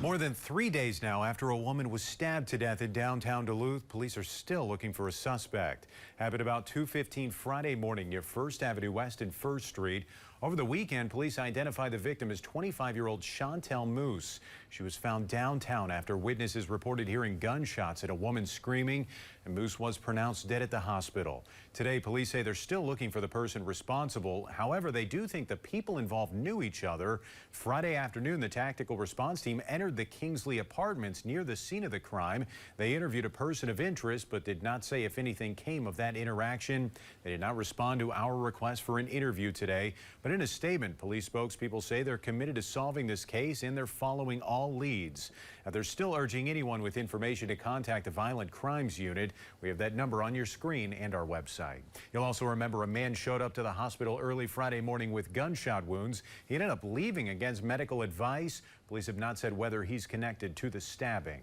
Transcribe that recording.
More than 3 days now after a woman was stabbed to death in downtown Duluth, police are still looking for a suspect. Happened about 2:15 Friday morning near First Avenue West and First Street. Over the weekend, police identified the victim as 25-year-old Chantel Moose. She was found downtown after witnesses reported hearing gunshots and a woman screaming, and Moose was pronounced dead at the hospital. Today, police say they're still looking for the person responsible. However, they do think the people involved knew each other. Friday afternoon, the tactical response team entered the Kingsley Apartments near the scene of the crime. They interviewed a person of interest, but did not say if anything came of that interaction. They did not respond to our request for an interview today. But in a statement, police spokespeople say they're committed to solving this case and they're following all leads. Now, they're still urging anyone with information to contact the Violent Crimes Unit. We have that number on your screen and our website. You'll also remember a man showed up to the hospital early Friday morning with gunshot wounds. He ended up leaving against medical advice. Police have not said whether he's connected to the stabbing.